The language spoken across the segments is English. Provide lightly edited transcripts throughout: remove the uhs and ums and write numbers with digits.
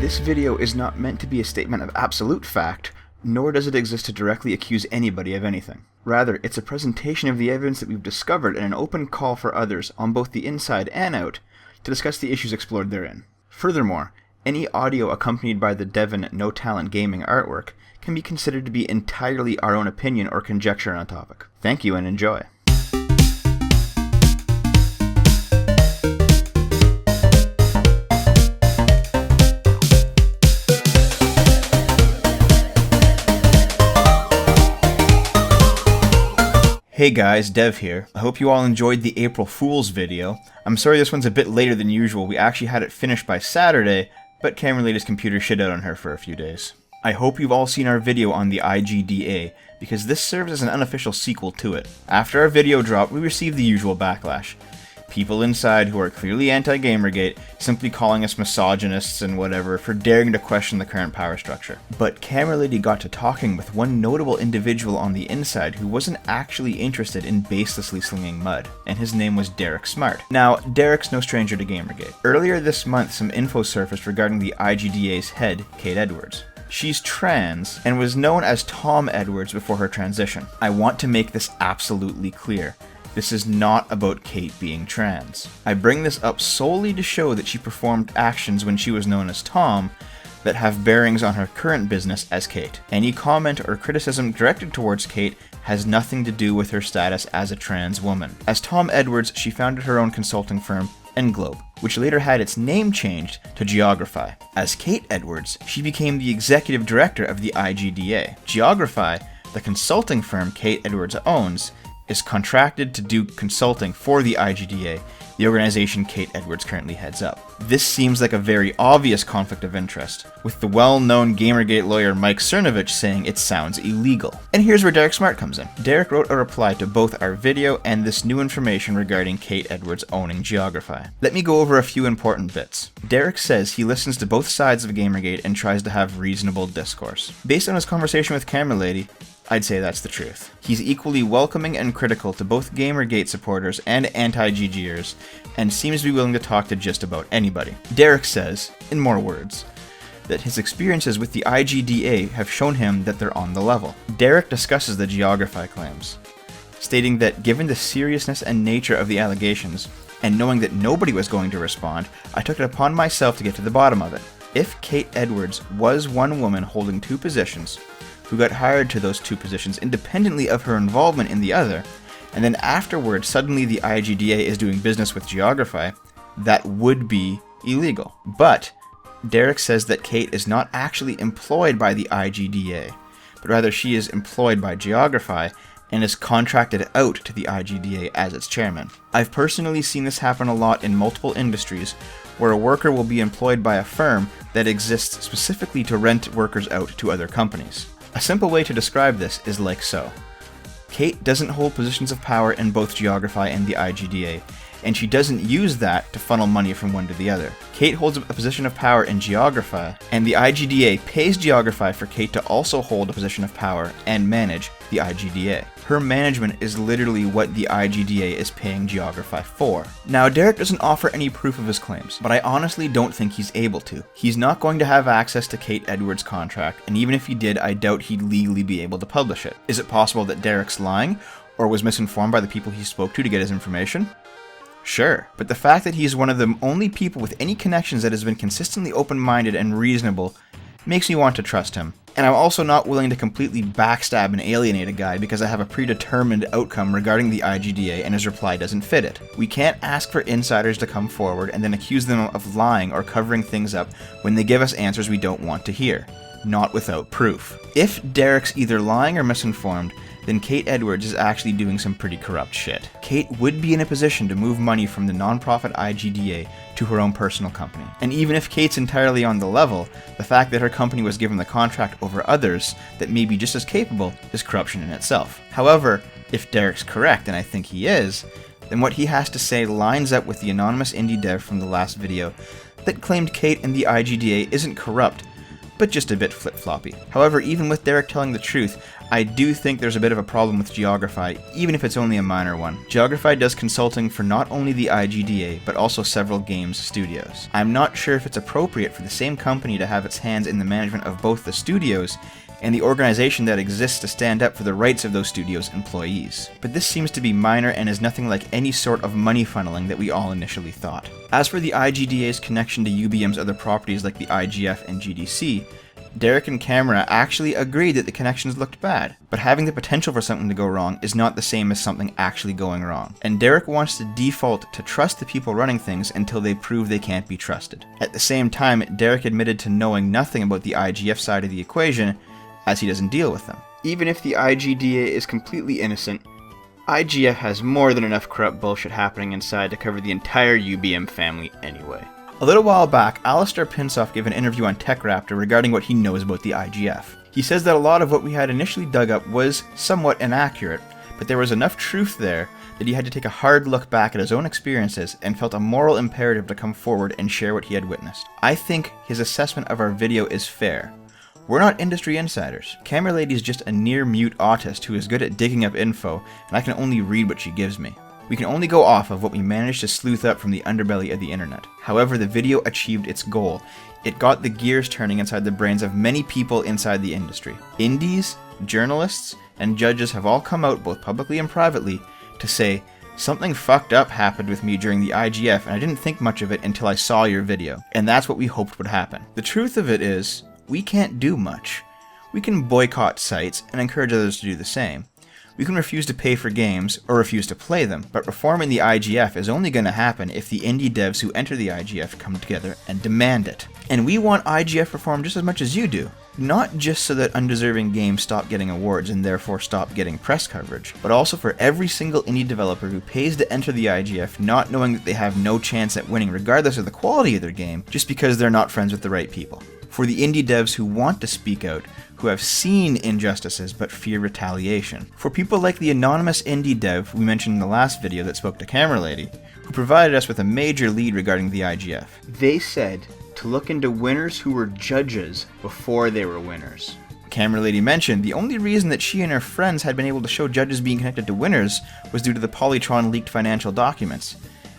This video is not meant to be a statement of absolute fact, nor does it exist to directly accuse anybody of anything. Rather, it's a presentation of the evidence that we've discovered and an open call for others, on both the inside and out, to discuss the issues explored therein. Furthermore, any audio accompanied by the Devon No Talent Gaming artwork can be considered to be entirely our own opinion or conjecture on a topic. Thank you and enjoy. Hey guys, Dev here. I hope you all enjoyed the April Fool's video. I'm sorry this one's a bit later than usual. We actually had it finished by Saturday, but Camera Lady's computer shit out on her for a few days. I hope you've all seen our video on the IGDA, because this serves as an unofficial sequel to it. After our video dropped, we received the usual backlash. People inside who are clearly anti-Gamergate, simply calling us misogynists and whatever for daring to question the current power structure. But Camera Lady got to talking with one notable individual on the inside who wasn't actually interested in baselessly slinging mud, and his name was Derek Smart. Now, Derek's no stranger to Gamergate. Earlier this month, some info surfaced regarding the IGDA's head, Kate Edwards. She's trans, and was known as Tom Edwards before her transition. I want to make this absolutely clear. This is not about Kate being trans. I bring this up solely to show that she performed actions when she was known as Tom that have bearings on her current business as Kate. Any comment or criticism directed towards Kate has nothing to do with her status as a trans woman. As Tom Edwards, she founded her own consulting firm, Englobe, which later had its name changed to Geography. As Kate Edwards, she became the executive director of the IGDA. Geography, the consulting firm Kate Edwards owns, is contracted to do consulting for the IGDA, the organization Kate Edwards currently heads up. This seems like a very obvious conflict of interest, with the well-known Gamergate lawyer Mike Cernovich saying it sounds illegal. And here's where Derek Smart comes in. Derek wrote a reply to both our video and this new information regarding Kate Edwards owning Geography. Let me go over a few important bits. Derek says he listens to both sides of Gamergate and tries to have reasonable discourse. Based on his conversation with Camera Lady, I'd say that's the truth. He's equally welcoming and critical to both Gamergate supporters and anti-GGers, and seems to be willing to talk to just about anybody. Derek says, in more words, that his experiences with the IGDA have shown him that they're on the level. Derek discusses the Geography claims, stating that given the seriousness and nature of the allegations, and knowing that nobody was going to respond, I took it upon myself to get to the bottom of it. If Kate Edwards was one woman holding two positions, who got hired to those two positions independently of her involvement in the other, and then afterwards suddenly the IGDA is doing business with Geography, that would be illegal. But Derek says that Kate is not actually employed by the IGDA, but rather she is employed by Geography and is contracted out to the IGDA as its chairman. I've personally seen this happen a lot in multiple industries, where a worker will be employed by a firm that exists specifically to rent workers out to other companies. A simple way to describe this is like so. Kate doesn't hold positions of power in both Geography and the IGDA, and she doesn't use that to funnel money from one to the other. Kate holds a position of power in Geography, and the IGDA pays Geography for Kate to also hold a position of power and manage the IGDA. Her management is literally what the IGDA is paying Geography for. Now, Derek doesn't offer any proof of his claims, but I honestly don't think he's able to. He's not going to have access to Kate Edwards' contract, and even if he did, I doubt he'd legally be able to publish it. Is it possible that Derek's lying, or was misinformed by the people he spoke to get his information? Sure, but the fact that he's one of the only people with any connections that has been consistently open-minded and reasonable makes me want to trust him. And I'm also not willing to completely backstab and alienate a guy because I have a predetermined outcome regarding the IGDA and his reply doesn't fit it. We can't ask for insiders to come forward and then accuse them of lying or covering things up when they give us answers we don't want to hear. Not without proof. If Derek's either lying or misinformed, then Kate Edwards is actually doing some pretty corrupt shit. Kate would be in a position to move money from the non-profit IGDA to her own personal company. And even if Kate's entirely on the level, the fact that her company was given the contract over others that may be just as capable is corruption in itself. However, if Derek's correct, and I think he is, then what he has to say lines up with the anonymous indie dev from the last video that claimed Kate and the IGDA isn't corrupt, but just a bit flip-floppy. However, even with Derek telling the truth, I do think there's a bit of a problem with Geography, even if it's only a minor one. Geography does consulting for not only the IGDA, but also several games studios. I'm not sure if it's appropriate for the same company to have its hands in the management of both the studios and the organization that exists to stand up for the rights of those studios' employees. But this seems to be minor and is nothing like any sort of money funneling that we all initially thought. As for the IGDA's connection to UBM's other properties like the IGF and GDC, Derek and Camera actually agreed that the connections looked bad, but having the potential for something to go wrong is not the same as something actually going wrong. And Derek wants to default to trust the people running things until they prove they can't be trusted. At the same time, Derek admitted to knowing nothing about the IGF side of the equation, as he doesn't deal with them. Even if the IGDA is completely innocent, IGF has more than enough corrupt bullshit happening inside to cover the entire UBM family anyway. A little while back, Alistair Pinsoff gave an interview on TechRaptor regarding what he knows about the IGF. He says that a lot of what we had initially dug up was somewhat inaccurate, but there was enough truth there that he had to take a hard look back at his own experiences and felt a moral imperative to come forward and share what he had witnessed. I think his assessment of our video is fair. We're not industry insiders. Camera Lady is just a near-mute autist who is good at digging up info, and I can only read what she gives me. We can only go off of what we managed to sleuth up from the underbelly of the internet. However, the video achieved its goal. It got the gears turning inside the brains of many people inside the industry. Indies, journalists, and judges have all come out, both publicly and privately, to say, "Something fucked up happened with me during the IGF, and I didn't think much of it until I saw your video." And that's what we hoped would happen. The truth of it is, we can't do much. We can boycott sites and encourage others to do the same. We can refuse to pay for games or refuse to play them, but reforming the IGF is only going to happen if the indie devs who enter the IGF come together and demand it. And we want IGF reform just as much as you do. Not just so that undeserving games stop getting awards and therefore stop getting press coverage, but also for every single indie developer who pays to enter the IGF not knowing that they have no chance at winning regardless of the quality of their game, just because they're not friends with the right people. For the indie devs who want to speak out, who have seen injustices but fear retaliation. For people like the anonymous indie dev we mentioned in the last video that spoke to Camera Lady, who provided us with a major lead regarding the IGF. They said to look into winners who were judges before they were winners. Camera Lady mentioned the only reason that she and her friends had been able to show judges being connected to winners was due to the Polytron leaked financial documents.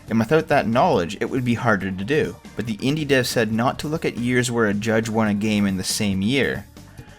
And without that knowledge, it would be harder to do. But the indie dev said not to look at years where a judge won a game in the same year,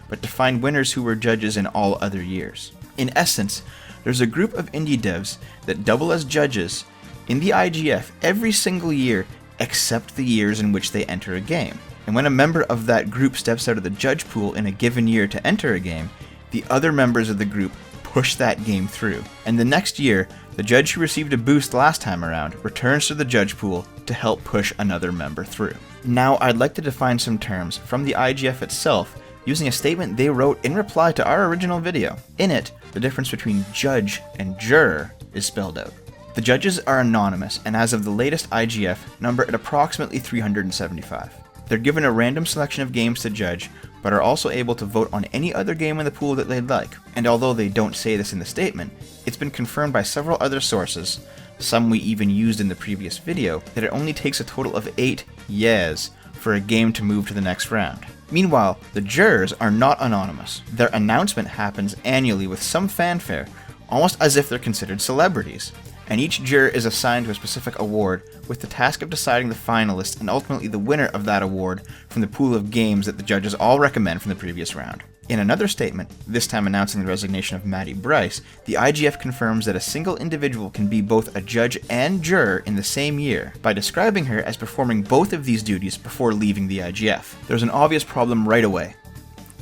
but to find winners who were judges in all other years. In essence, there's a group of indie devs that double as judges in the IGF every single year except the years in which they enter a game. And when a member of that group steps out of the judge pool in a given year to enter a game, the other members of the group push that game through. And the next year, the judge who received a boost last time around returns to the judge pool to help push another member through. Now, I'd like to define some terms from the IGF itself using a statement they wrote in reply to our original video. In it, the difference between judge and juror is spelled out. The judges are anonymous, and as of the latest IGF, number at approximately 375. They're given a random selection of games to judge, but are also able to vote on any other game in the pool that they'd like. And although they don't say this in the statement, it's been confirmed by several other sources, some we even used in the previous video, that it only takes a total of 8 yeahs for a game to move to the next round. Meanwhile, the jurors are not anonymous. Their announcement happens annually with some fanfare, almost as if they're considered celebrities. And each juror is assigned to a specific award, with the task of deciding the finalist and ultimately the winner of that award from the pool of games that the judges all recommend from the previous round. In another statement, this time announcing the resignation of Maggie Brice, the IGF confirms that a single individual can be both a judge and juror in the same year, by describing her as performing both of these duties before leaving the IGF. There's an obvious problem right away.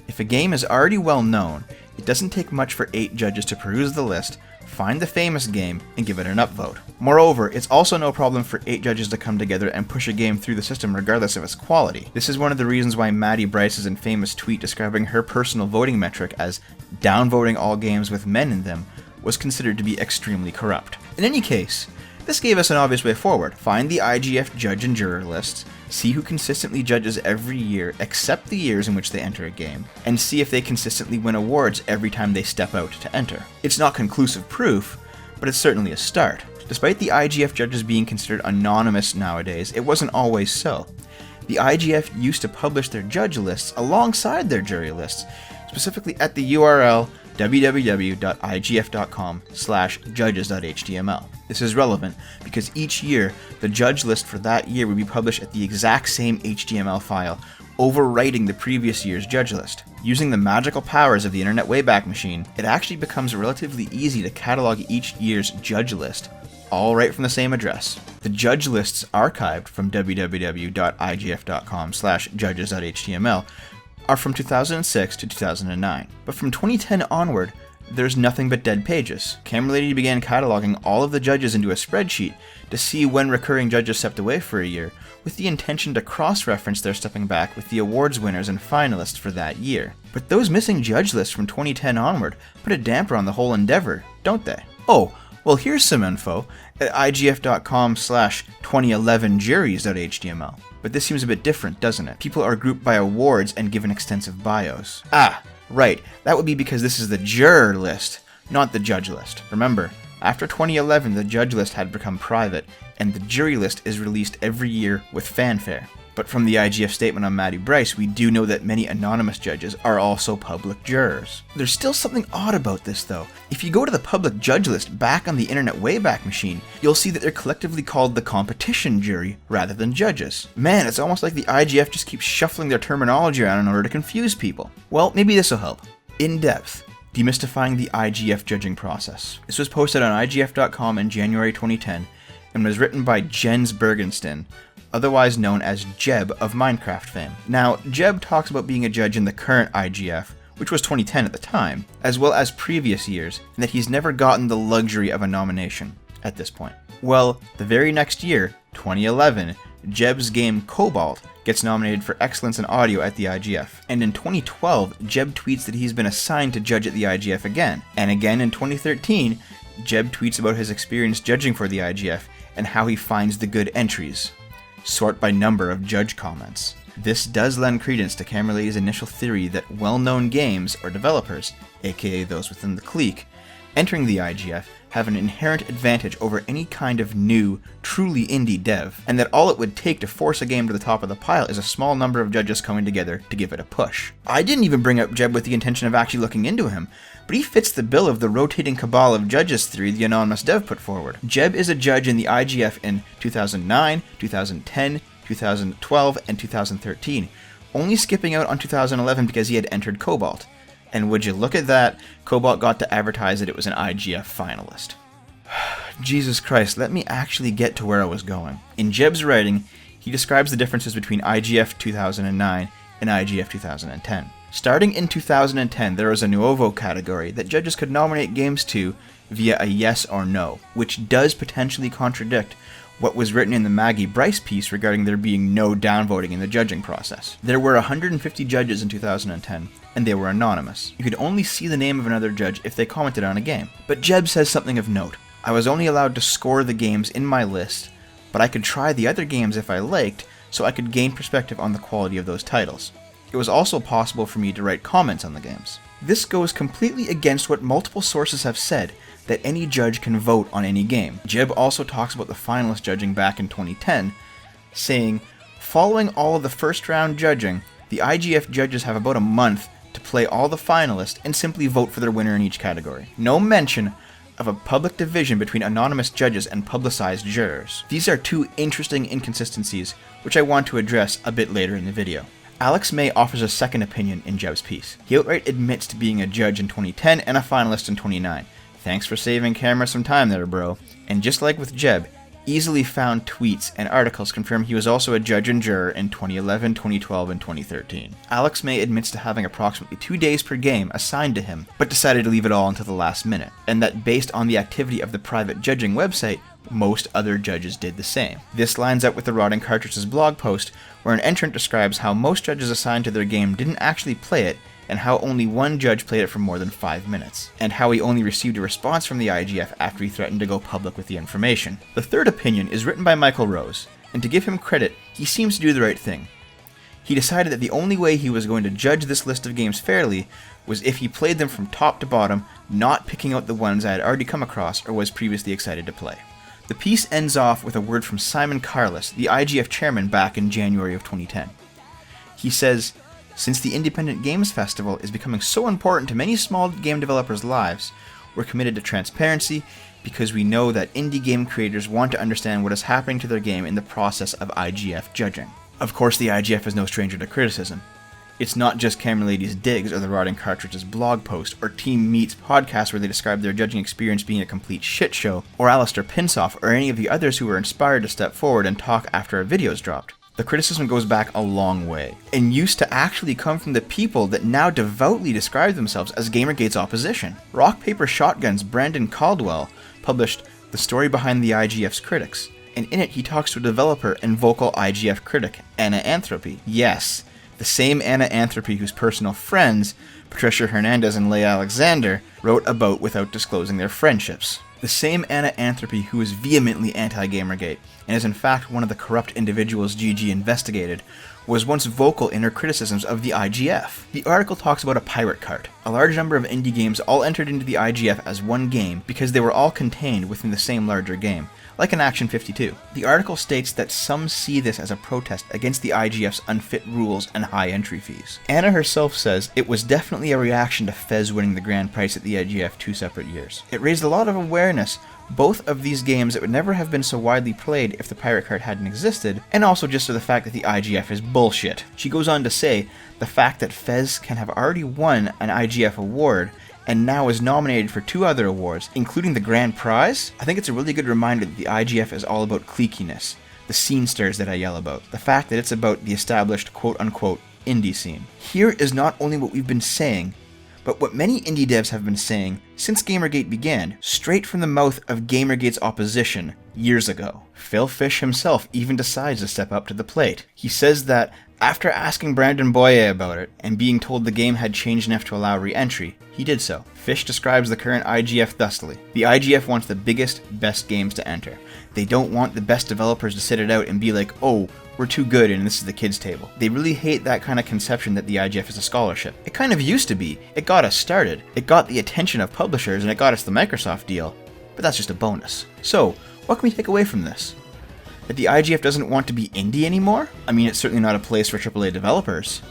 If a game is already well known, it doesn't take much for 8 judges to peruse the list, find the famous game, and give it an upvote. Moreover, it's also no problem for 8 judges to come together and push a game through the system regardless of its quality. This is one of the reasons why Maddie Brice's infamous tweet describing her personal voting metric as downvoting all games with men in them was considered to be extremely corrupt. In any case, this gave us an obvious way forward. Find the IGF judge and juror lists, see who consistently judges every year except the years in which they enter a game, and see if they consistently win awards every time they step out to enter. It's not conclusive proof, but it's certainly a start. Despite the IGF judges being considered anonymous nowadays, it wasn't always so. The IGF used to publish their judge lists alongside their jury lists, specifically at the URL www.igf.com/judges.html. This is relevant because each year, the judge list for that year would be published at the exact same HTML file, overwriting the previous year's judge list. Using the magical powers of the Internet Wayback Machine, it actually becomes relatively easy to catalog each year's judge list, all right from the same address. The judge lists archived from www.igf.com/judges.html are from 2006 to 2009, but from 2010 onward, there's nothing but dead pages. Camera Lady began cataloging all of the judges into a spreadsheet to see when recurring judges stepped away for a year, with the intention to cross-reference their stepping back with the awards winners and finalists for that year. But those missing judge lists from 2010 onward put a damper on the whole endeavor, don't they? Oh, well, here's some info at igf.com/2011juries.html. But this seems a bit different, doesn't it? People are grouped by awards and given extensive bios. Ah, right, that would be because this is the juror list, not the judge list. Remember, after 2011, the judge list had become private, and the jury list is released every year with fanfare. But from the IGF statement on Maddie Brice, we do know that many anonymous judges are also public jurors. There's still something odd about this though. If you go to the public judge list back on the Internet Wayback Machine, you'll see that they're collectively called the competition jury rather than judges. Man, it's almost like the IGF just keeps shuffling their terminology around in order to confuse people. Well, maybe this will help. In depth, demystifying the IGF judging process. This was posted on igf.com in January 2010 and was written by Jenn Bergensten, otherwise known as Jeb of Minecraft fame. Now, Jeb talks about being a judge in the current IGF, which was 2010 at the time, as well as previous years, and that he's never gotten the luxury of a nomination at this point. Well, the very next year, 2011, Jeb's game Cobalt gets nominated for Excellence in Audio at the IGF. And in 2012, Jeb tweets that he's been assigned to judge at the IGF again. And again in 2013, Jeb tweets about his experience judging for the IGF and how he finds the good entries. Sort by number of judge comments. This does lend credence to Camera Lady's initial theory that well-known games or developers, aka those within the clique, entering the IGF have an inherent advantage over any kind of new, truly indie dev, and that all it would take to force a game to the top of the pile is a small number of judges coming together to give it a push. I didn't even bring up Jeb with the intention of actually looking into him, but he fits the bill of the rotating cabal of judges theory the anonymous dev put forward. Jeb is a judge in the IGF in 2009, 2010, 2012, and 2013, only skipping out on 2011 because he had entered Cobalt. And would you look at that, Cobalt got to advertise that it was an IGF finalist. Jesus Christ, let me actually get to where I was going. In Jeb's writing, he describes the differences between IGF 2009 and IGF 2010. Starting in 2010, there was a Nuovo category that judges could nominate games to via a yes or no, which does potentially contradict what was written in the Maggie Brice piece regarding there being no downvoting in the judging process. There were 150 judges in 2010, and they were anonymous. You could only see the name of another judge if they commented on a game. But Jeb says something of note. I was only allowed to score the games in my list, but I could try the other games if I liked, so I could gain perspective on the quality of those titles. It was also possible for me to write comments on the games. This goes completely against what multiple sources have said, that any judge can vote on any game. Jeb also talks about the finalist judging back in 2010, saying, following all of the first round judging, the IGF judges have about a month to play all the finalists and simply vote for their winner in each category. No mention of a public division between anonymous judges and publicized jurors. These are two interesting inconsistencies, which I want to address a bit later in the video. Alex May offers a second opinion in Jeb's piece. He outright admits to being a judge in 2010 and a finalist in 2009. Thanks for saving camera some time there, bro. And just like with Jeb, easily found tweets and articles confirm he was also a judge and juror in 2011, 2012, and 2013. Alex May admits to having approximately 2 days per game assigned to him, but decided to leave it all until the last minute, and that based on the activity of the private judging website, most other judges did the same. This lines up with the Rotting Cartridge's blog post, where an entrant describes how most judges assigned to their game didn't actually play it, and how only one judge played it for more than 5 minutes, and how he only received a response from the IGF after he threatened to go public with the information. The third opinion is written by Michael Rose, and to give him credit, he seems to do the right thing. He decided that the only way he was going to judge this list of games fairly was if he played them from top to bottom, not picking out the ones I had already come across or was previously excited to play. The piece ends off with a word from Simon Carless, the IGF chairman, back in January of 2010. He says, "Since the Independent Games Festival is becoming so important to many small game developers' lives, we're committed to transparency because we know that indie game creators want to understand what is happening to their game in the process of IGF judging." Of course, the IGF is no stranger to criticism. It's not just Cameraladie's digs or the Rotting Cartridge's blog post or Team Meat's podcast where they describe their judging experience being a complete shit show, or Alistair Pinsoff or any of the others who were inspired to step forward and talk after a video's dropped. The criticism goes back a long way, and used to actually come from the people that now devoutly describe themselves as Gamergate's opposition. Rock Paper Shotgun's Brandon Caldwell published The Story Behind the IGF's Critics, and in it he talks to a developer and vocal IGF critic, Anna Anthropy. Yes, the same Anna Anthropy whose personal friends, Patricia Hernandez and Leigh Alexander, wrote about without disclosing their friendships. The same Anna Anthropy who is vehemently anti-Gamergate, and is in fact one of the corrupt individuals GG investigated, was once vocal in her criticisms of the IGF. The article talks about a pirate cart. A large number of indie games all entered into the IGF as one game because they were all contained within the same larger game, like an Action 52. The article states that some see this as a protest against the IGF's unfit rules and high entry fees. Anna herself says it was definitely a reaction to Fez winning the grand prize at the IGF 2 separate years. It raised a lot of awareness, both of these games that would never have been so widely played if the pirate cart hadn't existed, and also just to the fact that the IGF is bullshit. She goes on to say, the fact that Fez can have already won an IGF award, and now is nominated for 2 other awards, including the grand prize, I think it's a really good reminder that the IGF is all about cliqueiness, the scene stirs that I yell about, the fact that it's about the established quote-unquote indie scene. Here is not only what we've been saying, but what many indie devs have been saying since Gamergate began, straight from the mouth of Gamergate's opposition years ago. Phil Fish himself even decides to step up to the plate. He says that after asking Brandon Boyer about it, and being told the game had changed enough to allow re-entry, he did so. Fish describes the current IGF thusly. The IGF wants the biggest, best games to enter. They don't want the best developers to sit it out and be like, oh, we're too good and this is the kids' table. They really hate that kind of conception that the IGF is a scholarship. It kind of used to be. It got us started. It got the attention of publishers and it got us the Microsoft deal. But that's just a bonus. So, what can we take away from this? That the IGF doesn't want to be indie anymore? I mean, it's certainly not a place for AAA developers.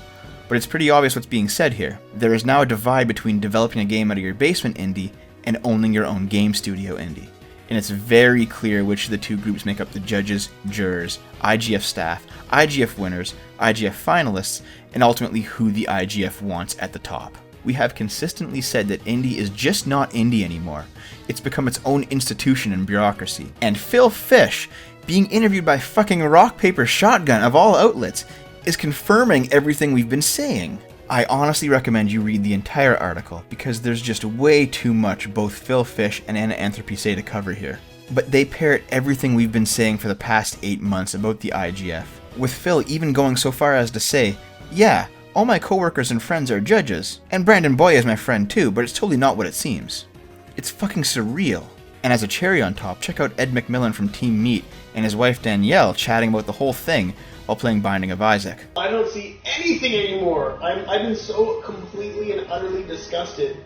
But it's pretty obvious what's being said here. There is now a divide between developing a game out of your basement indie and owning your own game studio indie. And it's very clear which of the two groups make up the judges, jurors, IGF staff, IGF winners, IGF finalists, and ultimately who the IGF wants at the top. We have consistently said that indie is just not indie anymore. It's become its own institution and bureaucracy. And Phil Fish, being interviewed by fucking Rock Paper Shotgun of all outlets, is confirming everything we've been saying. I honestly recommend you read the entire article, because there's just way too much both Phil Fish and Anna Anthropy say to cover here. But they parrot everything we've been saying for the past 8 months about the IGF, with Phil even going so far as to say, yeah, all my coworkers and friends are judges, and Brandon Boy is my friend too, but it's totally not what it seems. It's fucking surreal. And as a cherry on top, check out Ed McMillan from Team Meat and his wife Danielle chatting about the whole thing while playing Binding of Isaac. I don't see anything anymore. I've been so completely and utterly disgusted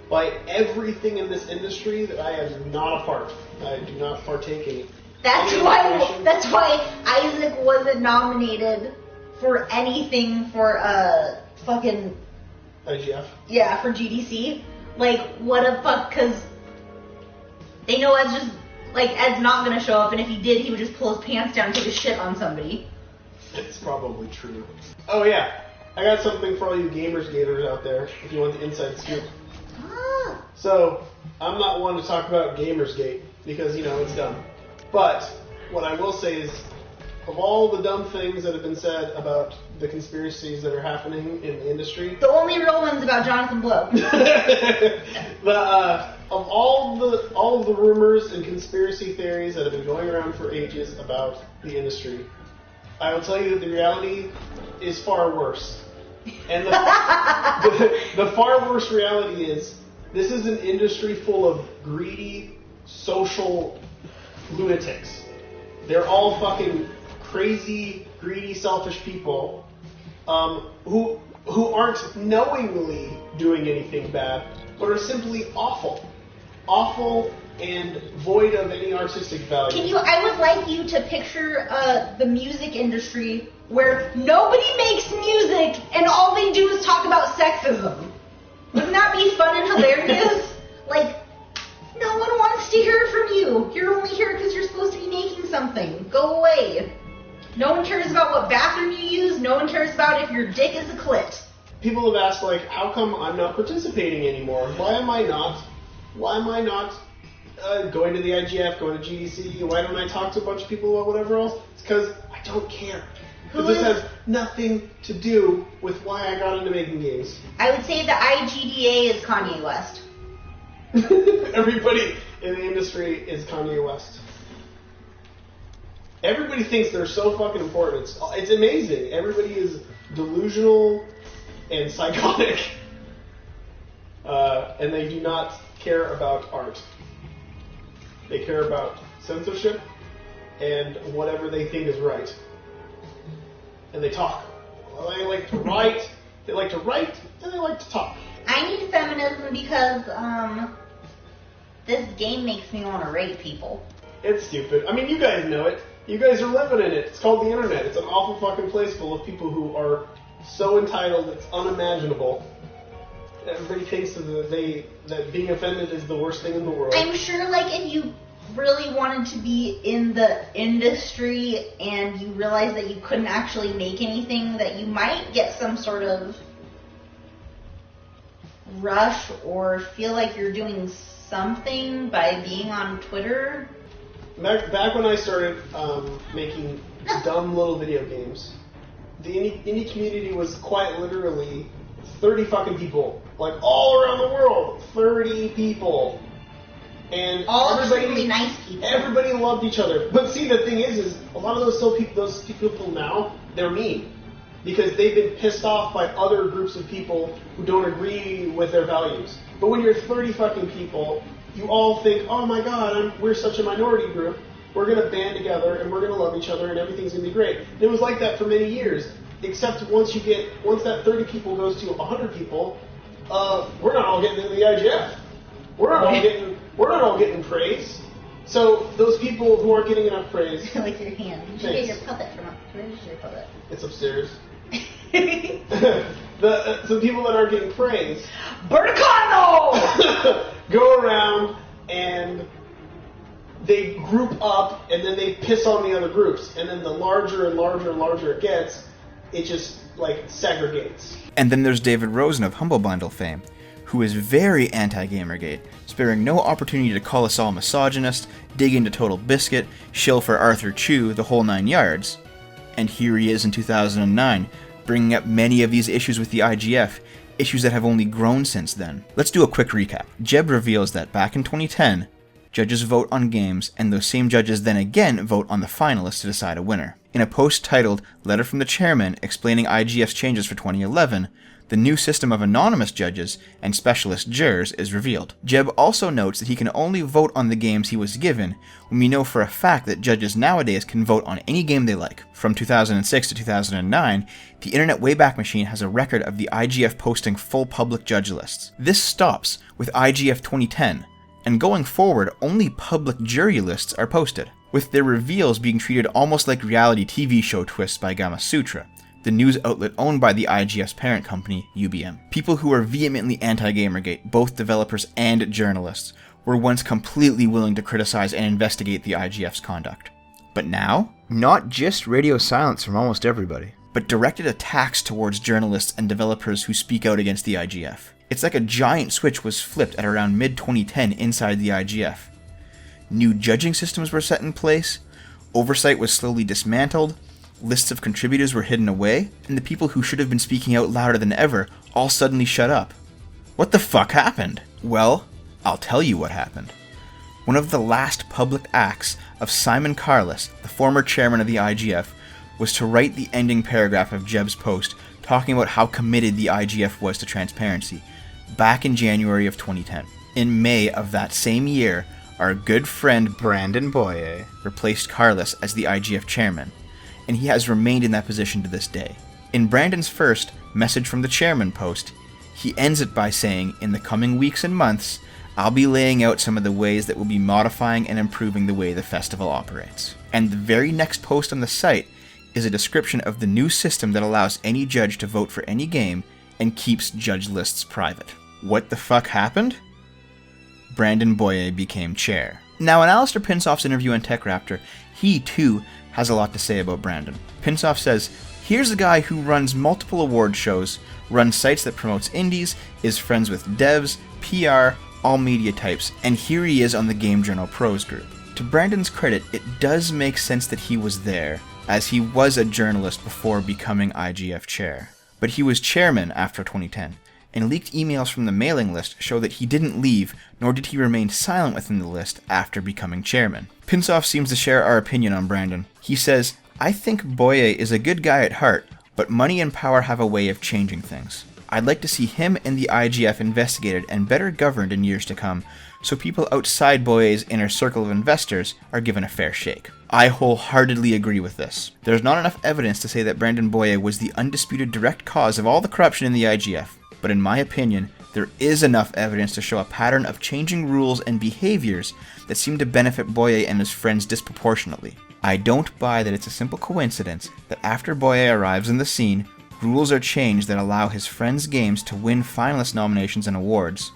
by everything in this industry that I am not a part. I do not partake in it. That's why Isaac wasn't nominated for anything for fucking IGF. Yeah, for GDC. Like, what a fuck, because they know Ed's not gonna show up, and if he did, he would just pull his pants down and take a shit on somebody. It's probably true. Oh yeah, I got something for all you gamers out there, if you want the inside scoop. So, I'm not one to talk about Gamersgate, because, it's dumb. But, what I will say is, of all the dumb things that have been said about the conspiracies that are happening in the industry... The only real one's about Jonathan Blow. Of all of the rumors and conspiracy theories that have been going around for ages about the industry, I will tell you that the reality is far worse. And the far worse reality is, this is an industry full of greedy, social lunatics. They're all fucking crazy, greedy, selfish people who aren't knowingly doing anything bad, but are simply awful. Awful, and void of any artistic value. I would like you to picture the music industry where nobody makes music and all they do is talk about sexism. Wouldn't that be fun and hilarious? Like, no one wants to hear from you. You're only here because you're supposed to be making something. Go away. No one cares about what bathroom you use. No one cares about if your dick is a clit. People have asked, like, how come I'm not participating anymore? Why am I not going to the IGF, going to GDC? Why don't I talk to a bunch of people about whatever else? It's because I don't care. Because this has nothing to do with why I got into making games. I would say the IGDA is Kanye West. Everybody in the industry is Kanye West. Everybody thinks they're so fucking important. It's amazing. Everybody is delusional and psychotic. And they do not care about art. They care about censorship and whatever they think is right. And they talk. They like to write, and they like to talk. I need feminism because, this game makes me want to rape people. It's stupid. I mean, you guys know it. You guys are living in it. It's called the internet. It's an awful fucking place full of people who are so entitled it's unimaginable. Everybody thinks that being offended is the worst thing in the world. I'm sure, like, if you really wanted to be in the industry and you realized that you couldn't actually make anything, that you might get some sort of rush or feel like you're doing something by being on Twitter. Back when I started making dumb little video games, the indie community was quite literally 30 fucking people. Like, all around the world, 30 people. And all really nice people. Everybody loved each other. But see, the thing is a lot of those people now, they're mean. Because they've been pissed off by other groups of people who don't agree with their values. But when you're 30 fucking people, you all think, oh my god, we're such a minority group, we're going to band together and we're going to love each other and everything's going to be great. And it was like that for many years, except once that 30 people goes to 100 people, we're not all getting into the IGF. We're not all getting praise. So those people who aren't getting enough praise... like your hand. You should get your puppet from up. Where is your puppet? It's upstairs. The people that aren't getting praise... Berticano! go around and they group up and then they piss on the other groups. And then the larger and larger and larger it gets, it just, like, segregates. And then there's David Rosen of Humble Bundle fame, who is very anti-Gamergate, sparing no opportunity to call us all misogynist, dig into Total Biscuit, shill for Arthur Chu, the whole 9 yards. And here he is in 2009, bringing up many of these issues with the IGF, issues that have only grown since then. Let's do a quick recap. Jeb reveals that back in 2010, judges vote on games, and those same judges then again vote on the finalists to decide a winner. In a post titled Letter from the Chairman explaining IGF's changes for 2011, the new system of anonymous judges and specialist jurors is revealed. Jeb also notes that he can only vote on the games he was given, when we know for a fact that judges nowadays can vote on any game they like. From 2006 to 2009, the Internet Wayback Machine has a record of the IGF posting full public judge lists. This stops with IGF 2010, and going forward, only public jury lists are posted, with their reveals being treated almost like reality TV show twists by Gamasutra, the news outlet owned by the IGF's parent company, UBM. People who are vehemently anti-Gamergate, both developers and journalists, were once completely willing to criticize and investigate the IGF's conduct. But now, not just radio silence from almost everybody, but directed attacks towards journalists and developers who speak out against the IGF. It's like a giant switch was flipped at around mid-2010 inside the IGF. New judging systems were set in place, oversight was slowly dismantled, lists of contributors were hidden away, and the people who should have been speaking out louder than ever all suddenly shut up. What the fuck happened? Well, I'll tell you what happened. One of the last public acts of Simon Carless, the former chairman of the IGF, was to write the ending paragraph of Jeb's post talking about how committed the IGF was to transparency, back in January of 2010. In May of that same year, our good friend Brandon Boye replaced Carless as the IGF chairman, and he has remained in that position to this day. In Brandon's first Message from the Chairman post, he ends it by saying, in the coming weeks and months, I'll be laying out some of the ways that will be modifying and improving the way the festival operates. And the very next post on the site is a description of the new system that allows any judge to vote for any game and keeps judge lists private. What the fuck happened? Brandon Boyer became chair. Now, in Alistair Pinsoff's interview on TechRaptor, he too has a lot to say about Brandon. Pinsoff says, here's a guy who runs multiple award shows, runs sites that promotes indies, is friends with devs, PR, all media types, and here he is on the Game Journal Pros group. To Brandon's credit, it does make sense that he was there, as he was a journalist before becoming IGF chair. But he was chairman after 2010, and leaked emails from the mailing list show that he didn't leave, nor did he remain silent within the list after becoming chairman. Pinsoff seems to share our opinion on Brandon. He says, I think Boyer is a good guy at heart, but money and power have a way of changing things. I'd like to see him and the IGF investigated and better governed in years to come, so people outside Boyer's inner circle of investors are given a fair shake. I wholeheartedly agree with this. There's not enough evidence to say that Brandon Boyer was the undisputed direct cause of all the corruption in the IGF, but in my opinion, there is enough evidence to show a pattern of changing rules and behaviors that seem to benefit Boyer and his friends disproportionately. I don't buy that it's a simple coincidence that after Boyer arrives in the scene, rules are changed that allow his friends' games to win finalist nominations and awards.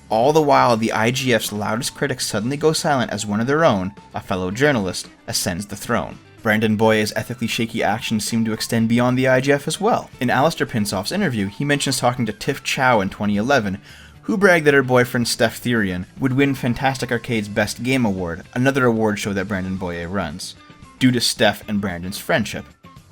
All the while, the IGF's loudest critics suddenly go silent as one of their own, a fellow journalist, ascends the throne. Brandon Boyer's ethically shaky actions seem to extend beyond the IGF as well. In Alistair Pinsoff's interview, he mentions talking to Tiff Chow in 2011, who bragged that her boyfriend Steph Therian would win Fantastic Arcade's Best Game Award, another award show that Brandon Boyer runs, due to Steph and Brandon's friendship.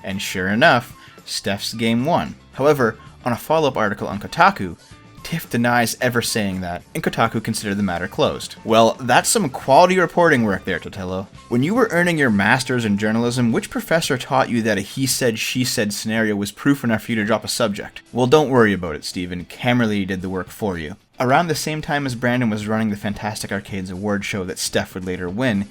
And sure enough, Steph's game won. However, on a follow-up article on Kotaku, Tiff denies ever saying that, and Kotaku considered the matter closed. Well, that's some quality reporting work there, Totelo. When you were earning your master's in journalism, which professor taught you that a he said, she said scenario was proof enough for you to drop a subject? Well, don't worry about it, Steven. Camera did the work for you. Around the same time as Brandon was running the Fantastic Arcades award show that Steph would later win,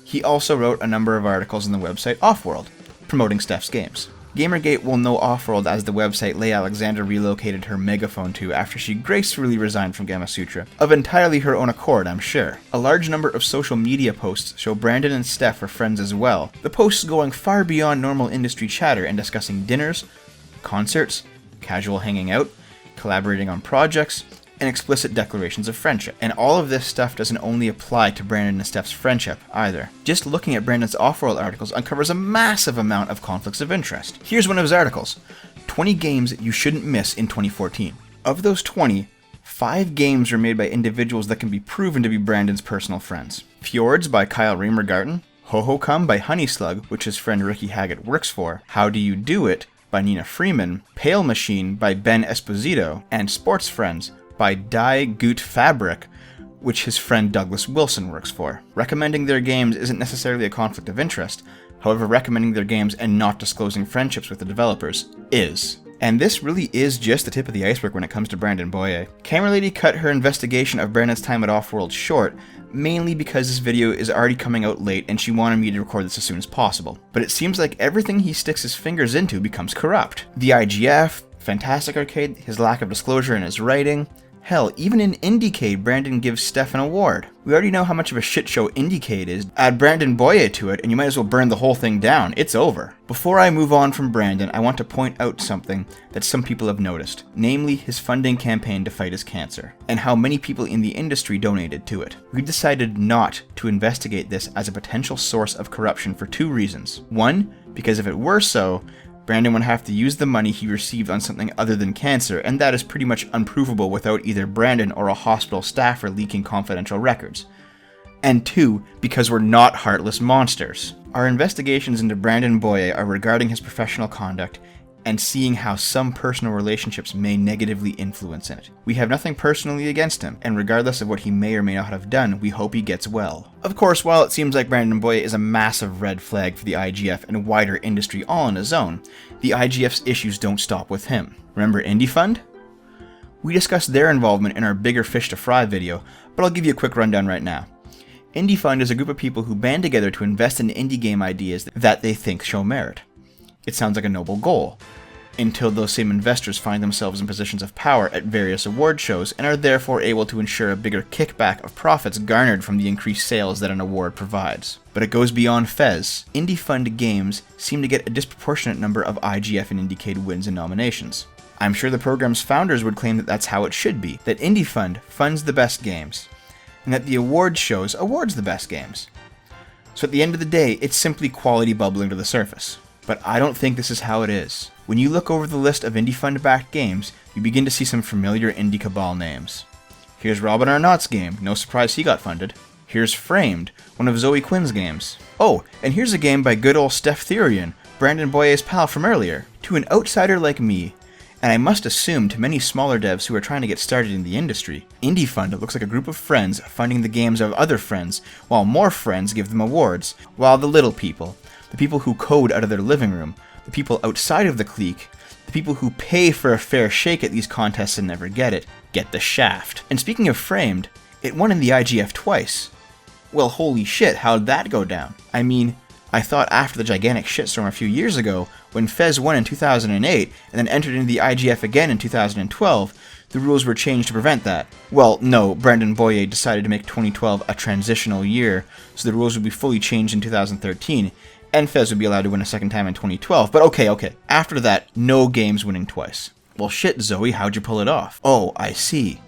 he also wrote a number of articles on the website Offworld, promoting Steph's games. Gamergate will know Offworld as the website Leigh Alexander relocated her megaphone to after she gracefully resigned from Gamasutra, of entirely her own accord, I'm sure. A large number of social media posts show Brandon and Steph are friends as well, the posts going far beyond normal industry chatter and discussing dinners, concerts, casual hanging out, collaborating on projects, and explicit declarations of friendship. And all of this stuff doesn't only apply to Brandon and Steph's friendship, either. Just looking at Brandon's Offworld articles uncovers a massive amount of conflicts of interest. Here's one of his articles: 20 games you shouldn't miss in 2014. Of those 20, 5 games were made by individuals that can be proven to be Brandon's personal friends. Fjords by Kyle Reimergarten, Ho-Ho Come by Honeyslug, which his friend Ricky Haggett works for, How Do You Do It by Nina Freeman, Pale Machine by Ben Esposito, and Sports Friends by Dye Goot Fabric, which his friend Douglas Wilson works for. Recommending their games isn't necessarily a conflict of interest, however recommending their games and not disclosing friendships with the developers is. And this really is just the tip of the iceberg when it comes to Brandon Boyer. Camera cut her investigation of Brandon's time at Offworld short, mainly because this video is already coming out late and she wanted me to record this as soon as possible. But it seems like everything he sticks his fingers into becomes corrupt. The IGF, Fantastic Arcade, his lack of disclosure in his writing. Hell, even in Indiecade, Brandon gives Steph an award. We already know how much of a shit show Indiecade is. Add Brandon Boyer to it, and you might as well burn the whole thing down. It's over. Before I move on from Brandon, I want to point out something that some people have noticed, namely his funding campaign to fight his cancer, and how many people in the industry donated to it. We decided not to investigate this as a potential source of corruption for 2 reasons. 1, because if it were so, Brandon would have to use the money he received on something other than cancer, and that is pretty much unprovable without either Brandon or a hospital staffer leaking confidential records. And 2, because we're not heartless monsters. Our investigations into Brandon Boyer are regarding his professional conduct and seeing how some personal relationships may negatively influence it. We have nothing personally against him, and regardless of what he may or may not have done, we hope he gets well. Of course, while it seems like Brandon Boyer is a massive red flag for the IGF and wider industry all on his own, the IGF's issues don't stop with him. Remember Indie-Fund? We discussed their involvement in our Bigger Fish to Fry video, but I'll give you a quick rundown right now. Indie-Fund is a group of people who band together to invest in indie game ideas that they think show merit. It sounds like a noble goal. until those same investors find themselves in positions of power at various award shows and are therefore able to ensure a bigger kickback of profits garnered from the increased sales that an award provides. But it goes beyond Fez. Indie-fund games seem to get a disproportionate number of IGF and Indiecade wins and nominations. I'm sure the program's founders would claim that that's how it should be, that Indie-fund funds the best games, and that the award shows awards the best games. So at the end of the day, it's simply quality bubbling to the surface. But I don't think this is how it is. When you look over the list of indie-fund-backed games, you begin to see some familiar indie cabal names. Here's Robin Arnott's game, no surprise he got funded. Here's Framed, one of Zoe Quinn's games. Oh, and here's a game by good old Steph Therian, Brandon Boyer's pal from earlier. To an outsider like me, and I must assume to many smaller devs who are trying to get started in the industry, Indie-fund looks like a group of friends funding the games of other friends, while more friends give them awards, while the little people, the people who code out of their living room, the people outside of the clique, the people who pay for a fair shake at these contests and never get the shaft. And speaking of Framed, it won in the IGF twice. Well, holy shit, how'd that go down? I mean, I thought after the gigantic shitstorm a few years ago, when Fez won in 2008 and then entered into the IGF again in 2012, the rules were changed to prevent that. Well, no, Brandon Boyer decided to make 2012 a transitional year, so the rules would be fully changed in 2013, and Fez would be allowed to win a second time in 2012, but okay. After that, no games winning twice. Well shit, Zoe, how'd you pull it off? Oh, I see.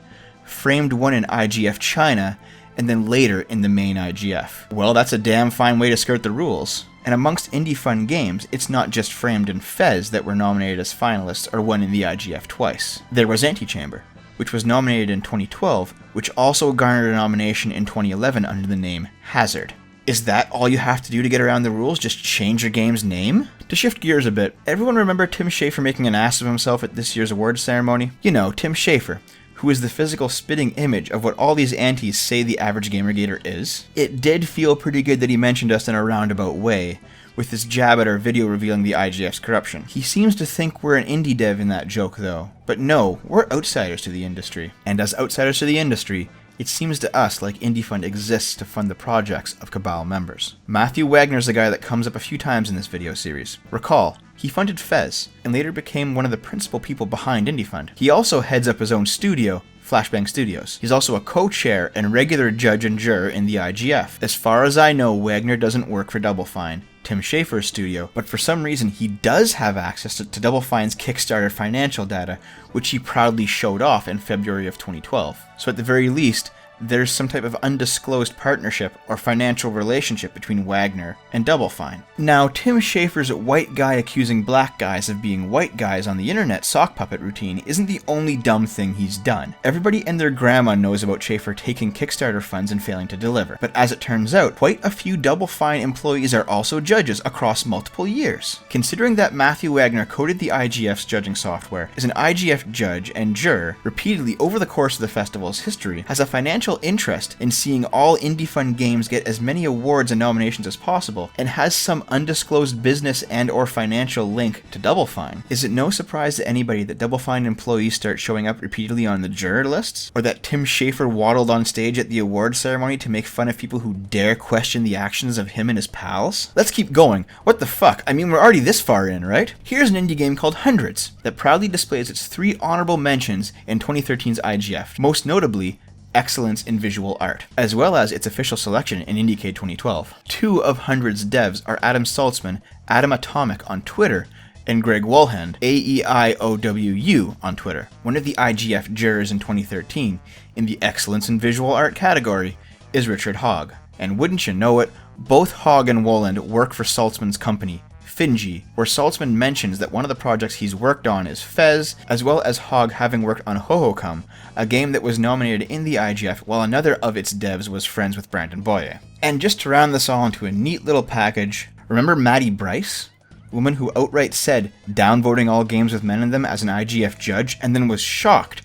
Framed won in IGF China, and then later in the main IGF. Well, that's a damn fine way to skirt the rules. And amongst indie-fund games, it's not just Framed and Fez that were nominated as finalists or won in the IGF twice. There was Antichamber, which was nominated in 2012, which also garnered a nomination in 2011 under the name Hazard. Is that all you have to do to get around the rules? Just change your game's name? To shift gears a bit, everyone remember Tim Schafer making an ass of himself at this year's awards ceremony? You know, Tim Schafer, who is the physical spitting image of what all these antis say the average gamer-gator is. It did feel pretty good that he mentioned us in a roundabout way, with his jab at our video revealing the IGF's corruption. He seems to think we're an indie dev in that joke though. But no, we're outsiders to the industry. And as outsiders to the industry, it seems to us like Indie-fund exists to fund the projects of Cabal members. Matthew Wagner's the guy that comes up a few times in this video series. Recall, he funded Fez, and later became one of the principal people behind Indie-fund. He also heads up his own studio, Flashbang Studios. He's also a co-chair and regular judge and juror in the IGF. As far as I know, Wagner doesn't work for Double Fine, Tim Schafer's studio, but for some reason he does have access to Double Fine's Kickstarter financial data, which he proudly showed off in February of 2012. So at the very least, there's some type of undisclosed partnership or financial relationship between Wagner and Double Fine. Now, Tim Schafer's white guy accusing black guys of being white guys on the internet sock puppet routine isn't the only dumb thing he's done. Everybody and their grandma knows about Schafer taking Kickstarter funds and failing to deliver, but as it turns out, quite a few Double Fine employees are also judges across multiple years. Considering that Matthew Wagner coded the IGF's judging software, is an IGF judge and juror repeatedly over the course of the festival's history, has a financial interest in seeing all Indie-fund games get as many awards and nominations as possible, and has some undisclosed business and or financial link to Double Fine, is it no surprise to anybody that Double Fine employees start showing up repeatedly on the juror lists? Or that Tim Schafer waddled on stage at the award ceremony to make fun of people who dare question the actions of him and his pals? Let's keep going. What the fuck? I mean, we're already this far in, right? Here's an indie game called Hundreds, that proudly displays its 3 honorable mentions in 2013's IGF, most notably excellence in visual art, as well as its official selection in Indiecade 2012. 2 of Hundred's devs are Adam Saltzman, Adam Atomic on Twitter, and Greg Wolhand, AEIOWU on Twitter. One of the IGF jurors in 2013, in the excellence in visual art category, is Richard Hogg. And wouldn't you know it, both Hogg and Wolhand work for Saltzman's company, Finji, where Saltzman mentions that one of the projects he's worked on is Fez, as well as Hogg having worked on Hohokam, a game that was nominated in the IGF while another of its devs was friends with Brandon Boyer. And just to round this all into a neat little package, remember Maddie Brice? A woman who outright said downvoting all games with men in them as an IGF judge, and then was shocked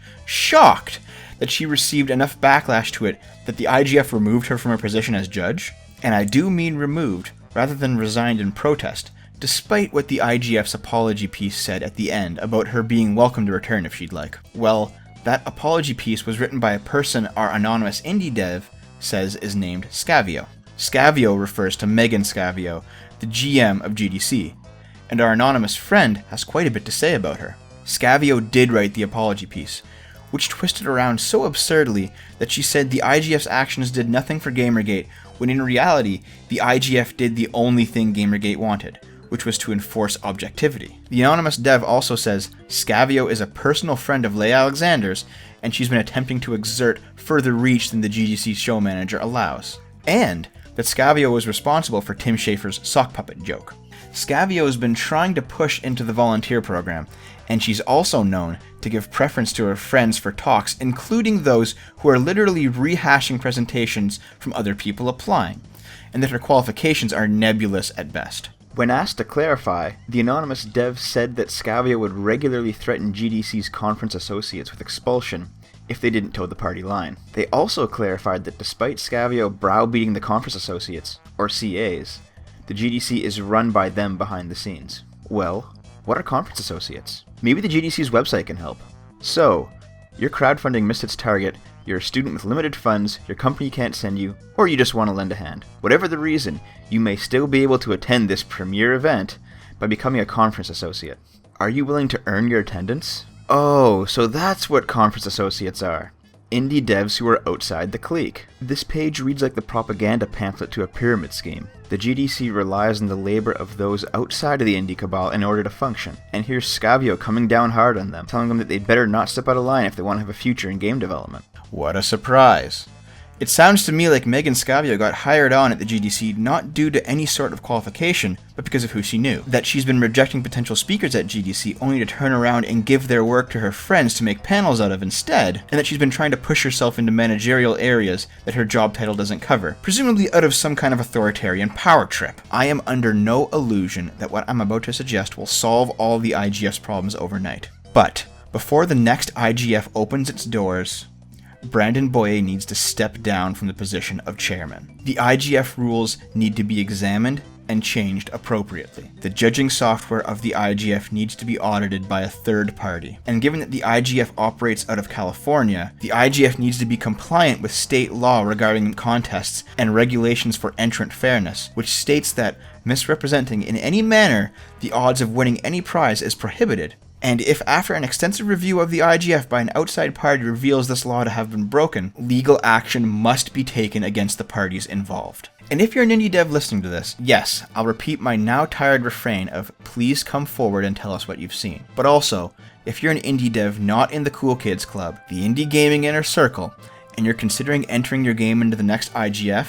that she received enough backlash to it that the IGF removed her from her position as judge? And I do mean removed, rather than resigned in protest, despite what the IGF's apology piece said at the end about her being welcome to return if she'd like. Well, that apology piece was written by a person our anonymous indie dev says is named Scavio. Scavio refers to Meggan Scavio, the GM of GDC, and our anonymous friend has quite a bit to say about her. Scavio did write the apology piece, which twisted around so absurdly that she said the IGF's actions did nothing for Gamergate, when in reality, the IGF did the only thing Gamergate wanted, which was to enforce objectivity. The anonymous dev also says Scavio is a personal friend of Leigh Alexander's, and she's been attempting to exert further reach than the GDC show manager allows. And that Scavio was responsible for Tim Schafer's sock puppet joke. Scavio has been trying to push into the volunteer program, and she's also known to give preference to her friends for talks, including those who are literally rehashing presentations from other people applying, and that her qualifications are nebulous at best. When asked to clarify, the anonymous dev said that Scavio would regularly threaten GDC's conference associates with expulsion if they didn't toe the party line. They also clarified that despite Scavio browbeating the conference associates, or CAs, the GDC is run by them behind the scenes. Well, what are conference associates? Maybe the GDC's website can help. So, you're crowdfunding Misfits target, you're a student with limited funds, your company can't send you, or you just want to lend a hand. Whatever the reason, you may still be able to attend this premier event by becoming a conference associate. Are you willing to earn your attendance? Oh, so that's what conference associates are. Indie devs who are outside the clique. This page reads like the propaganda pamphlet to a pyramid scheme. The GDC relies on the labor of those outside of the indie cabal in order to function. And here's Scavio coming down hard on them, telling them that they'd better not step out of line if they want to have a future in game development. What a surprise. It sounds to me like Meggan Scavio got hired on at the GDC not due to any sort of qualification, but because of who she knew. That she's been rejecting potential speakers at GDC only to turn around and give their work to her friends to make panels out of instead, and that she's been trying to push herself into managerial areas that her job title doesn't cover, presumably out of some kind of authoritarian power trip. I am under no illusion that what I'm about to suggest will solve all the IGF's problems overnight. But before the next IGF opens its doors, Brandon Boyer needs to step down from the position of chairman. The IGF rules need to be examined and changed appropriately. The judging software of the IGF needs to be audited by a third party. And given that the IGF operates out of California, the IGF needs to be compliant with state law regarding contests and regulations for entrant fairness, which states that misrepresenting in any manner the odds of winning any prize is prohibited. And if after an extensive review of the IGF by an outside party reveals this law to have been broken, legal action must be taken against the parties involved. And if you're an indie dev listening to this, yes, I'll repeat my now tired refrain of please come forward and tell us what you've seen. But also, if you're an indie dev not in the Cool Kids Club, the Indie Gaming Inner Circle, and you're considering entering your game into the next IGF,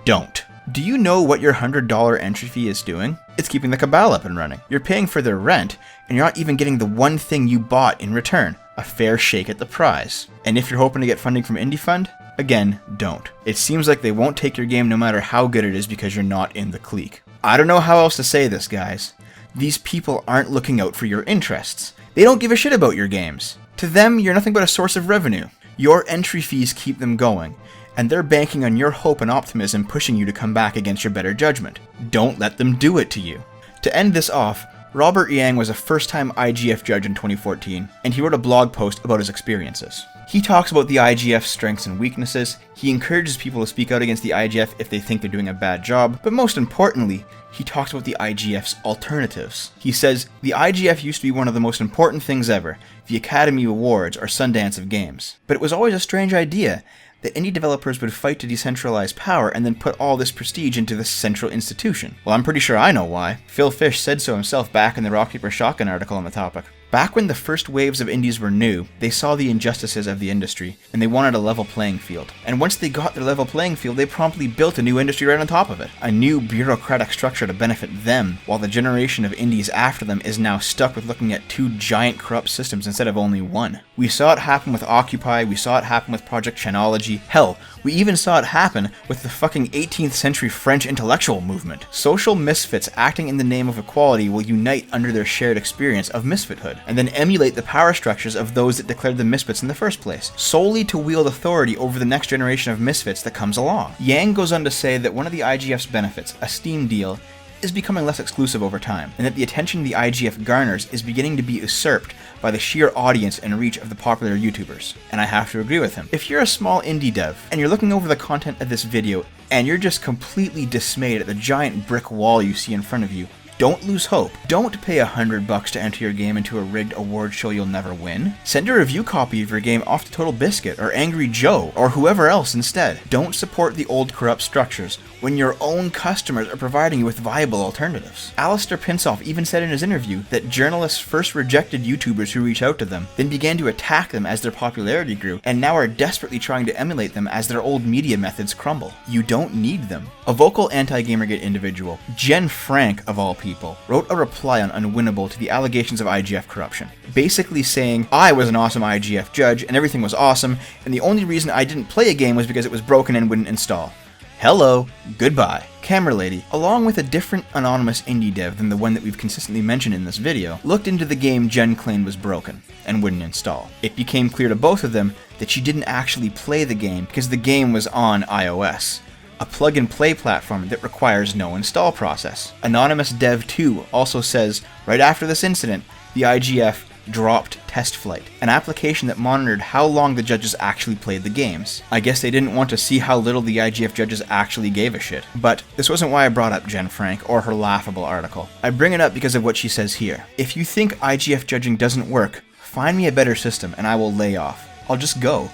don't. Do you know what your $100 entry fee is doing? It's keeping the cabal up and running. You're paying for their rent, and you're not even getting the one thing you bought in return, a fair shake at the prize. And if you're hoping to get funding from Indie Fund, again, don't. It seems like they won't take your game no matter how good it is because you're not in the clique. I don't know how else to say this, guys. These people aren't looking out for your interests. They don't give a shit about your games. To them, you're nothing but a source of revenue. Your entry fees keep them going, and they're banking on your hope and optimism pushing you to come back against your better judgment. Don't let them do it to you. To end this off, Robert Yang was a first-time IGF judge in 2014, and he wrote a blog post about his experiences. He talks about the IGF's strengths and weaknesses, he encourages people to speak out against the IGF if they think they're doing a bad job, but most importantly, he talks about the IGF's alternatives. He says, the IGF used to be one of the most important things ever, the Academy Awards or Sundance of games. But it was always a strange idea that indie developers would fight to decentralize power and then put all this prestige into this central institution. Well, I'm pretty sure I know why. Phil Fish said so himself back in the Rock Paper Shotgun article on the topic. Back when the first waves of indies were new, they saw the injustices of the industry, and they wanted a level playing field. And once they got their level playing field, they promptly built a new industry right on top of it. A new bureaucratic structure to benefit them, while the generation of indies after them is now stuck with looking at two giant corrupt systems instead of only one. We saw it happen with Occupy, we saw it happen with Project Chenology, hell, we even saw it happen with the fucking 18th century French intellectual movement. Social misfits acting in the name of equality will unite under their shared experience of misfithood, and then emulate the power structures of those that declared them misfits in the first place, solely to wield authority over the next generation of misfits that comes along. Yang goes on to say that one of the IGF's benefits, a Steam deal, is becoming less exclusive over time, and that the attention the IGF garners is beginning to be usurped by the sheer audience and reach of the popular YouTubers. And I have to agree with him. If you're a small indie dev, and you're looking over the content of this video, and you're just completely dismayed at the giant brick wall you see in front of you, Don't lose hope. Don't pay $100 to enter your game into a rigged award show you'll never win. Send a review copy of your game off to Total Biscuit or Angry Joe or whoever else instead. Don't support the old corrupt structures when your own customers are providing you with viable alternatives. Alistair Pinsoff even said in his interview that journalists first rejected YouTubers who reached out to them, then began to attack them as their popularity grew, and now are desperately trying to emulate them as their old media methods crumble. You don't need them. A vocal anti-Gamergate individual, Jenn Frank of all people, wrote a reply on Unwinnable to the allegations of IGF corruption, basically saying, I was an awesome IGF judge and everything was awesome, and the only reason I didn't play a game was because it was broken and wouldn't install. Hello, goodbye. Camera Lady, along with a different anonymous indie dev than the one that we've consistently mentioned in this video, looked into the game Jenn claimed was broken and wouldn't install. It became clear to both of them that she didn't actually play the game because the game was on iOS, a plug-and-play platform that requires no install process. Anonymous Dev 2 also says, right after this incident, the IGF dropped Test Flight, an application that monitored how long the judges actually played the games. I guess they didn't want to see how little the IGF judges actually gave a shit. But this wasn't why I brought up Jenn Frank or her laughable article. I bring it up because of what she says here. If you think IGF judging doesn't work, find me a better system and I will lay off. I'll just go.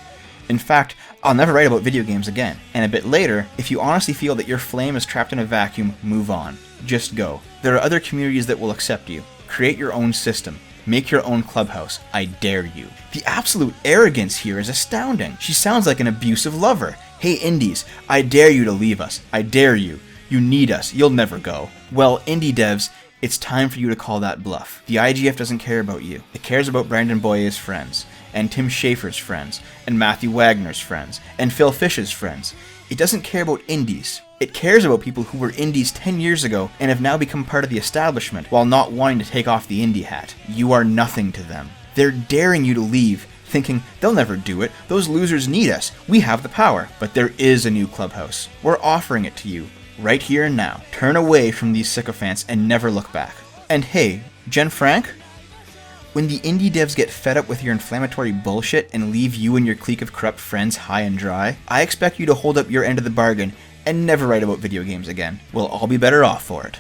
In fact, I'll never write about video games again. And a bit later, if you honestly feel that your flame is trapped in a vacuum, move on. Just go. There are other communities that will accept you. Create your own system. Make your own clubhouse. I dare you. The absolute arrogance here is astounding. She sounds like an abusive lover. Hey indies, I dare you to leave us. I dare you. You need us. You'll never go. Well, indie devs, it's time for you to call that bluff. The IGF doesn't care about you. It cares about Brandon Boyer's friends, and Tim Schafer's friends, and Matthew Wagner's friends, and Phil Fish's friends. It doesn't care about indies. It cares about people who were indies 10 years ago and have now become part of the establishment while not wanting to take off the indie hat. You are nothing to them. They're daring you to leave, thinking they'll never do it, those losers need us, we have the power. But there is a new clubhouse. We're offering it to you, right here and now. Turn away from these sycophants and never look back. And hey, Jenn Frank? When the indie devs get fed up with your inflammatory bullshit and leave you and your clique of corrupt friends high and dry, I expect you to hold up your end of the bargain and never write about video games again. We'll all be better off for it.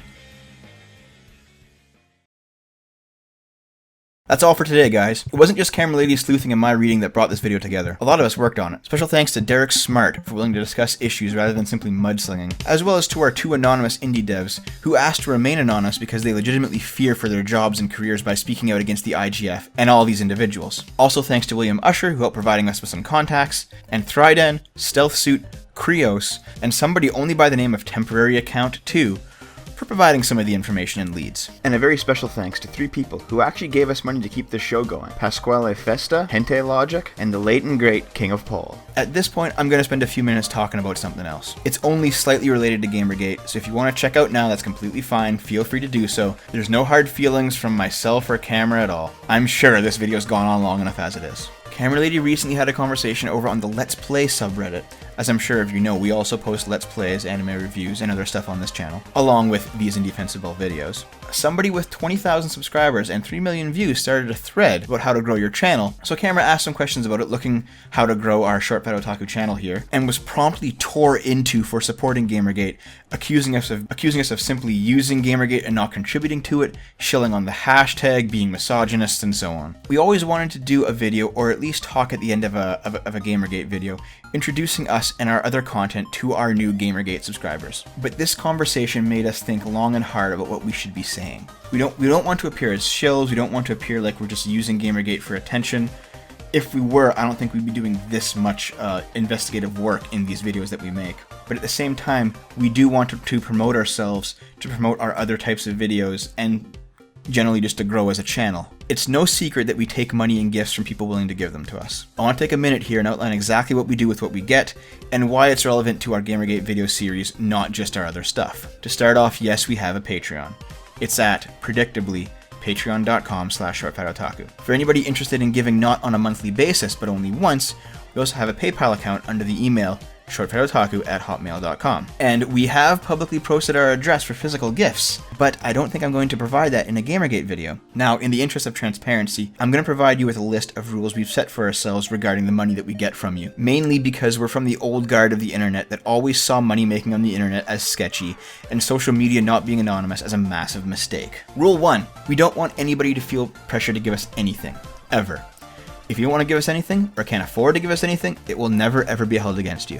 That's all for today, guys. It wasn't just Camera Lady sleuthing and my reading that brought this video together. A lot of us worked on it. Special thanks to Derek Smart for willing to discuss issues rather than simply mudslinging, as well as to our two anonymous indie devs who asked to remain anonymous because they legitimately fear for their jobs and careers by speaking out against the IGF and all these individuals. Also thanks to William Usher who helped providing us with some contacts, and Thryden, Stealth Suit, Krios, and somebody only by the name of Temporary Account 2 for providing some of the information and leads. And a very special thanks to 3 people who actually gave us money to keep this show going. Pasquale Festa, Hente Logic, and the late and great King of Pole. At this point, I'm going to spend a few minutes talking about something else. It's only slightly related to Gamergate, so if you want to check out now, that's completely fine. Feel free to do so. There's no hard feelings from myself or Camera at all. I'm sure this video's gone on long enough as it is. Camera Lady recently had a conversation over on the Let's Play subreddit. As I'm sure if you know, we also post Let's Plays, anime reviews, and other stuff on this channel, along with these Indie-Fensible videos. Somebody with 20,000 subscribers and 3 million views started a thread about how to grow your channel, so Camera asked some questions about it, looking how to grow our Short Fat Otaku channel here, and was promptly tore into for supporting Gamergate, accusing us of simply using Gamergate and not contributing to it, shilling on the hashtag, being misogynists, and so on. We always wanted to do a video, or at least talk at the end of a Gamergate video, introducing us and our other content to our new Gamergate subscribers. But this conversation made us think long and hard about what we should be saying. We don't want to appear as shills, we don't want to appear like we're just using Gamergate for attention. If we were, I don't think we'd be doing this much investigative work in these videos that we make. But at the same time, we do want to promote ourselves, to promote our other types of videos, and generally just to grow as a channel. It's no secret that we take money and gifts from people willing to give them to us. I want to take a minute here and outline exactly what we do with what we get, and why it's relevant to our Gamergate video series, not just our other stuff. To start off, yes, we have a Patreon. It's at, predictably, patreon.com/shortfatotaku. For anybody interested in giving not on a monthly basis, but only once, we also have a PayPal account under the email shortfightotaku@hotmail.com. And we have publicly posted our address for physical gifts, but I don't think I'm going to provide that in a Gamergate video. Now, in the interest of transparency, I'm going to provide you with a list of rules we've set for ourselves regarding the money that we get from you, mainly because we're from the old guard of the internet that always saw money making on the internet as sketchy, and social media not being anonymous as a massive mistake. Rule 1. We don't want anybody to feel pressure to give us anything. Ever. If you don't want to give us anything, or can't afford to give us anything, it will never ever be held against you.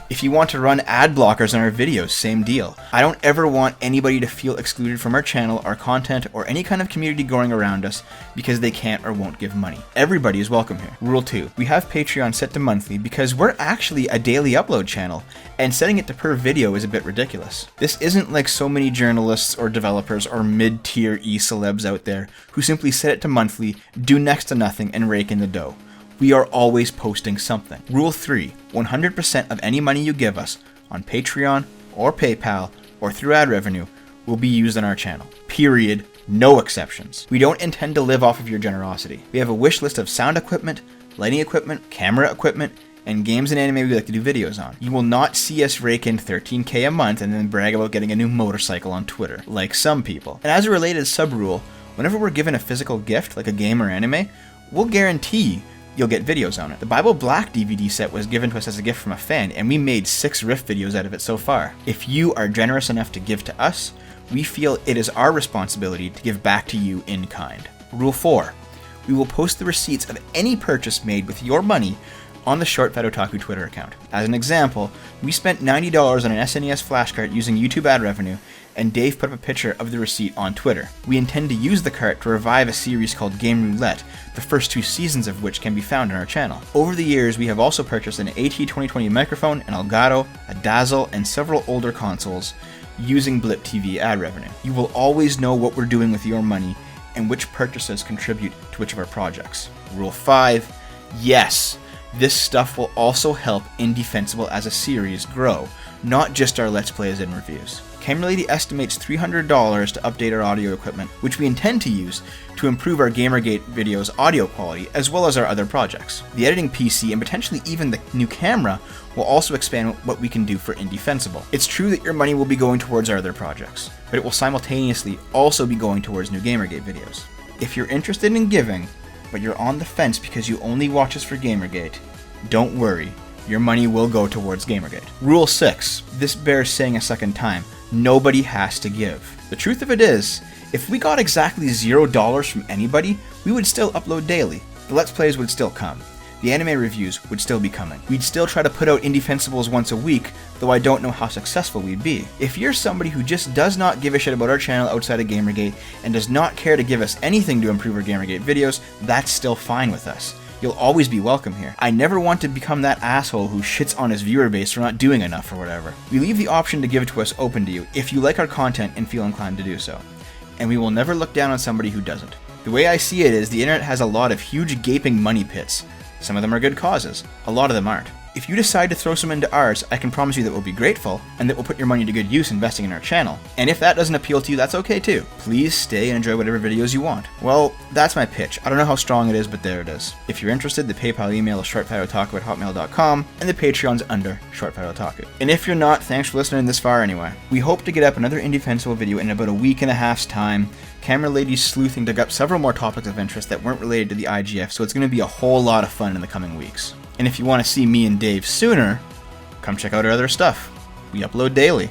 If you want to run ad blockers on our videos, same deal. I don't ever want anybody to feel excluded from our channel, our content, or any kind of community going around us because they can't or won't give money. Everybody is welcome here. Rule 2. We have Patreon set to monthly because we're actually a daily upload channel, and setting it to per video is a bit ridiculous. This isn't like so many journalists or developers or mid-tier e-celebs out there who simply set it to monthly, do next to nothing, and rake in the dough. We are always posting something. Rule 3. 100% of any money you give us on Patreon or PayPal or through ad revenue will be used on our channel. Period. No exceptions. We don't intend to live off of your generosity. We have a wish list of sound equipment, lighting equipment, camera equipment, and games and anime we like to do videos on. You will not see us rake in $13K a month and then brag about getting a new motorcycle on Twitter, like some people. And as a related sub-rule, whenever we're given a physical gift, like a game or anime, we'll guarantee you'll get videos on it. The Bible Black DVD set was given to us as a gift from a fan, and we made 6 Rift videos out of it so far. If you are generous enough to give to us, we feel it is our responsibility to give back to you in kind. Rule 4. We will post the receipts of any purchase made with your money on the Short Fat Otaku Twitter account. As an example, we spent $90 on an SNES flashcard using YouTube ad revenue, and Dave put up a picture of the receipt on Twitter. We intend to use the cart to revive a series called Game Roulette, the first 2 seasons of which can be found on our channel. Over the years, we have also purchased an AT2020 microphone, an Elgato, a Dazzle, and several older consoles using Blip TV ad revenue. You will always know what we're doing with your money and which purchases contribute to which of our projects. Rule 5. Yes, this stuff will also help Indie-Fensible as a series grow, not just our Let's Plays and reviews. Camera Lady estimates $300 to update our audio equipment, which we intend to use to improve our Gamergate videos' audio quality, as well as our other projects. The editing PC and potentially even the new camera will also expand what we can do for Indie-Fensible. It's true that your money will be going towards our other projects, but it will simultaneously also be going towards new Gamergate videos. If you're interested in giving, but you're on the fence because you only watch us for Gamergate, don't worry, your money will go towards Gamergate. Rule 6. This bears saying a second time. Nobody has to give. The truth of it is, if we got exactly $0 from anybody, we would still upload daily. The Let's Plays would still come. The anime reviews would still be coming. We'd still try to put out Indie-Fensibles once a week, though I don't know how successful we'd be. If you're somebody who just does not give a shit about our channel outside of Gamergate and does not care to give us anything to improve our Gamergate videos, that's still fine with us. You'll always be welcome here. I never want to become that asshole who shits on his viewer base for not doing enough or whatever. We leave the option to give it to us open to you if you like our content and feel inclined to do so. And we will never look down on somebody who doesn't. The way I see it is the internet has a lot of huge gaping money pits. Some of them are good causes. A lot of them aren't. If you decide to throw some into ours, I can promise you that we'll be grateful, and that we'll put your money to good use investing in our channel. And if that doesn't appeal to you, that's okay too. Please stay and enjoy whatever videos you want. Well, that's my pitch. I don't know how strong it is, but there it is. If you're interested, the PayPal email is shortfatotaku@hotmail.com, and the Patreon's under shortfatotaku. And if you're not, thanks for listening this far anyway. We hope to get up another Indie-Fensible video in about a week and a half's time. Camera Lady's sleuthing dug up several more topics of interest that weren't related to the IGF, so it's going to be a whole lot of fun in the coming weeks. And if you want to see me and Dave sooner, come check out our other stuff. We upload daily.